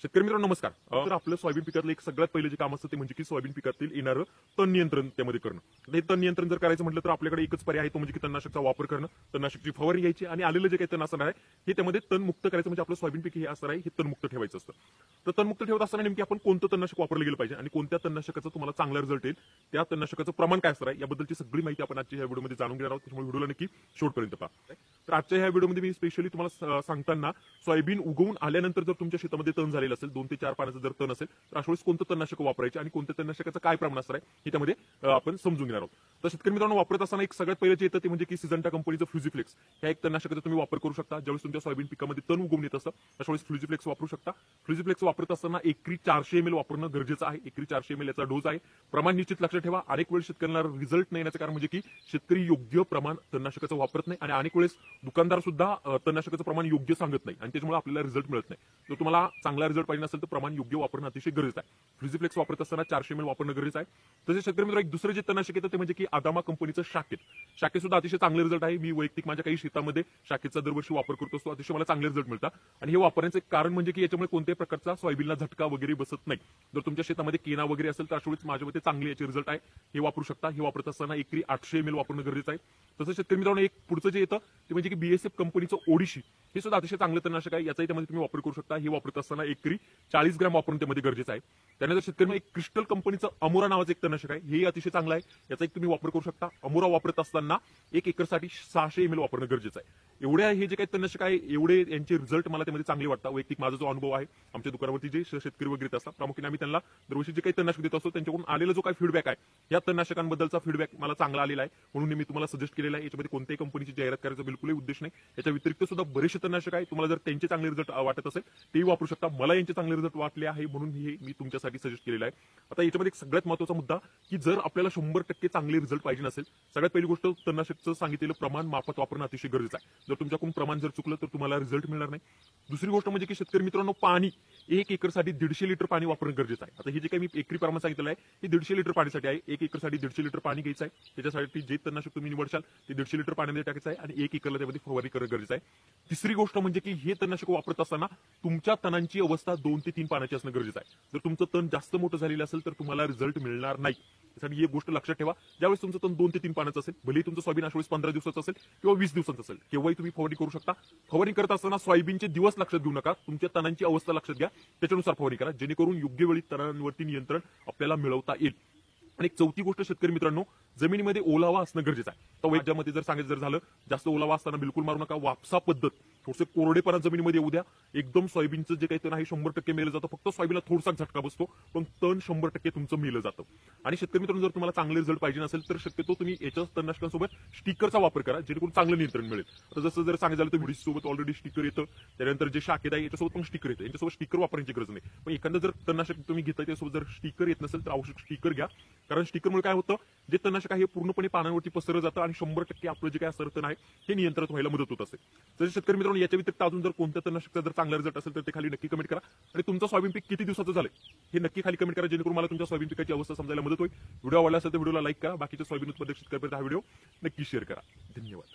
शेतकरी मित्रांनो नमस्कार. तर आपलं सोयाबीन पिकातलं एक सगळ्यात पहिलं जे काम असतं ते म्हणजे की सोयाबीन पिकातील येणारं तण नियंत्रण त्यामध्ये करणं. हे तण नियंत्रण जर करायचं म्हटलं तर आपल्याकडे एकच पर्याय आहे, तो म्हणजे की तणनाशकचा वापर करणं, तणनाशकची फवारणी घ्यायची आणि आलेलं जे काही तण असणार आहे हे त्यामध्ये तण मुक्त करायचं, म्हणजे आपलं सोयाबीन पीक हे असणार आहे हे तणमुक्त ठेवायचं असतं. तर तणमुक्त ठेवत असताना नेमकी आपण कोणतं तणनाशक वापरलं गेलं पाहिजे आणि कोणत्या तणनाशकाचा तुम्हाला चांगला रिझल्ट येईल, त्या तणनाशकाचं प्रमाण काय असणार आहे याबद्दलची सगळी माहिती आपण आजच्या ह्या व्हिडिओमध्ये जाणून घेणार आहोत. त्यामुळे व्हिडिओला नक्की शेवटपर्यंत पहा. तर आजच्या ह्या व्हिडिओमध्ये मी स्पेशली तुम्हाला सांगताना सोयाबीन उगवून आल्यानंतर जर तुमच्या शेतामध्ये तण झालेलं असेल, 2 ते 4 पानाचं जर तण असेल तर अशा वेळेस कोणतं तणनाशक वापरायचे आणि कोणत्या तणनाशकाचं काय प्रमाण असणार आहे हे त्यामध्ये आपण समजून घेणार आहोत. तर शेतकरी मित्रांनो वापरत असताना एक सगळ्यात पहिलं जे येतं ते म्हणजे की सिजंटा कंपनीचं फ्युजिफ्लेक्स ह्या एक तणनाशकाचा तुम्ही वापर करू शकता. ज्यावेळेस तुमच्या सोयाबीन पिकामध्ये तण उगवून येत असतं अशा वेळेस फ्युजिफ्लेक्स वापरू शकता. फ्युजिफ्लेक्स वापरत असताना एकरी 400 ml वापरणं गरजेचं आहे. एकरी 400 ml याचा डोस आहे. प्रमाण निश्चित लक्षात ठेवा. अनेक वेळेस शेतकऱ्यांना रिझल्ट नाही येण्याचं कारण म्हणजे की शेतकरी योग्य प्रमाण तणनाशकाचं वापरत नाही आणि अनेक वेळेस दुकानदार सुद्धा तणनाशकाचं प्रमाण योग्य सांगत नाही आणि त्याच्यामुळे आपल्याला रिझल्ट मिळत नाही. जर तुम्हाला चांगला रिझल्ट पाहिजे असेल तर प्रमाण योग्य वापरणं अतिशय गरजेचं आहे. फ्युजिफ्लेक्स वापरत असताना 400 ml वापरणं गरजेचं आहे. तसेच शेतकरी मित्र एक दुसरं जे तणनाशक येतं ते म्हणजे की आदामा कंपनीचं शाकेत सुद्धा अतिशय चांगले रिझल्ट आहे. मी वैयक्तिक माझ्या काही शेतामध्ये शाकेचा दरवर्षी वापर करतो असतो. अतिशय मला चांगले रिझल्ट मिळतात आणि हे वापरण्याचं एक कारण म्हणजे की याच्यामुळे कोणत्याही प्रकारचा सोयाबीनला झटका वगैरे बसत नाही. जर तुमच्या शेतामध्ये केना वगैरे असेल तर अशावेळेस माझ्या मते चांगले याचे रिझल्ट आहे. हे वापरू शकता. हे वापरत असताना एकरी 800 ml वापरणं गरजेचं आहे. तसंच शेतकरी मित्रांनो एक पुढचं जे येतं ते म्हणजे की बीएसएफ कंपनीचं ओडिशी हे सुद्धा अतिशय चांगलं तणनाशक आहे. याचाही त्यामध्ये तुम्ही वापर करू शकता. हे वापरत असताना एकरी 40 ग्रॅम वापरून त्यामध्ये गरजेचं आहे. त्यानंतर शेतकरी एक क्रिस्टल कंपनीचं अमुरा नावाचं एक तणनाशक आहे. हे अतिशय चांगलं आहे. याचा एक तुम्ही वापर करू शकता. अमुरा वापरत असताना 1 एकरसाठी 600 ml वापरणं गरजेचं आहे. एवढ्या हे जे काही तणनाशक आहे एवढे यांचे रिझल्ट मला त्यामध्ये चांगले वाटतात. वैयक्तिक माझा जो अनुभव आहे आमच्या दुकानावरती जे शेतकरी वगैरे येत असतात प्रामुख्याने आम्ही त्यांना दरवर्षी जे काही तणनाशक देत असतो त्यांच्याकडून आलेला जो काही फीडबॅक आहे या तणनाशकांबद्दलचा फीडबॅक मला चांगला आलेला आहे म्हणून मी तुम्हाला सजेस्ट केलेला आहे. याच्यामध्ये कोणत्याही कंपनीची जाहिरात करायचा बिलकुलही उद्देश नाही. याच्या व्यतिरिक्त सुद्धा बरेचसे तणनाशक आहे. तुम्हाला जर त्यांचे चांगले रिझल्ट वाटत असेल तेही वापरू शकता. मला यांचे चांगले रिझल्ट वाटले आहे म्हणून हे मी तुमच्यासाठी सजेस्ट केलेलं आहे. आता याच्यामध्ये एक सगळ्यात महत्त्वाचा मुद्दा की जर आपल्याला 100% चांगले रिझल्ट पाहिजे नसेल, सगळ्यात पहिली गोष्ट तणनाशकचं सांगितलेलं प्रमाण मापात वापरणं अतिशय गरजेचं आहे. जर तुमच्याकडून प्रमाण जर चुकलं तर तुम्हाला रिझल्ट मिळणार नाही. दुसरी गोष्ट म्हणजे की शेतकरी मित्रांनो पाणी 1 एकरसाठी 150 लिटर पाणी वापरणं गरजेचं आहे. आता हे जे काही मी एकरी प्रमाण सांगितलं आहे हे 150 लिटर पाणीसाठी आहे. 1 एकरसाठी 150 लिटर पाणी घ्यायचं आहे. त्याच्यासाठी जे तणनाशक तुम्ही निवडशाल ते 150 लिटर पाण्यामध्ये टाकायचं आहे आणि 1 एकरला त्यामध्ये फवारणी करणं गरजेचं आहे. तिसरी गोष्ट म्हणजे की हे तणनाशक वापरत असताना तुमच्या तणांची अवस्था 2 ते 3 पानाची असणं गरजेचं आहे. जर तुमचं तण जास्त मोठं झालेलं असेल तर तुम्हाला रिझल्ट मिळणार नाही. त्यासाठी ही गोष्ट लक्षात ठेवा. ज्यावेळेस तुमचं तण 2 ते 3 पानाचं असेल, भलेही तुमचं सोयाबीन अशा वेळेस 15 दिवसाचं असेल किंवा 20 दिवसाचं असेल, केव्हाही तुम्ही फवारणी करू शकता. फवारणी करत असताना सोयाबीनचे दिवस लक्षात घेऊ नका. तुमच्या तणांची अवस्था लक्षात घ्या. त्याच्यानुसार फवारणी करा जेणेकरून योग्य वेळी तणांवरती नियंत्रण आपल्याला मिळवता येईल. आणि एक चौथी गोष्ट शेतकरी मित्रांनो जमिनीमध्ये ओलावा असणं गरजेचं आहे. तर वैद्यामध्ये जर सांगायचं जर झालं जास्त ओलावा असताना बिलकुल मारू नका. वापसा पद्धत थोडसे कोरडेपणा जमिनीमध्ये येऊ द्या. एकदम सोयाबीनचं जे काही तण आहे 100% मेलं जातं. फक्त सोयाबीनला थोडासा झटका बसतो पण तण 100% तुमचं मेलं जातं. आणि शेतकरी मित्रांनो जर तुम्हाला चांगले रिझल्ट पाहिजे नसेल तर शक्यतो तुम्ही याच्या तणनाशकांसोबत स्टिकरचा वापर करा जेणेकरून चांगलं नियंत्रण मिळेल. आता जसं जर सांगायचं झालं तर व्हिडिओ सोबत ऑलरेडी स्टिकर येतं. त्यानंतर जे शाखेत आहे याच्यासोबत पण स्टिकर येतं. यांच्यासोबत स्टिकर वापरण्याची गरज नाही. पण एखादं जर तणनाशक तुम्ही घेताय त्यासोबत जर स्टिकर येत नसेल तर आवश्यक स्टिकर घ्या. कारण स्टिकरमुळे काय होतं जे तणनाशक आहे हे पूर्णपणे पानांवरती पसरलं जातं आणि 100% आपलं जे काय असतं आहे हे नियंत्रित व्हायला मदत होत असते. तर शेतकरी मित्रांनो याच्या व्यतिरिक्त अजून जर कोणत्या तणनाशकाचा जर चांगला रिझल्ट असेल तर ते खाली नक्की कमेंट करा आणि तुमचं सोयाबीन पीक किती दिवसाचं झालं हे नक्की खाली कमेंट करा जेणेकरून मला तुमच्या सोयाबीन पिकाची अवस्था समजायला मदत होईल. व्हिडिओ आवडला असेल तर व्हिडिओला लाईक करा. बाकीच्या सोयाबीन उत्पादक शेतकऱ्यांपर्यंत हा व्हिडिओ नक्की शेअर करा. धन्यवाद.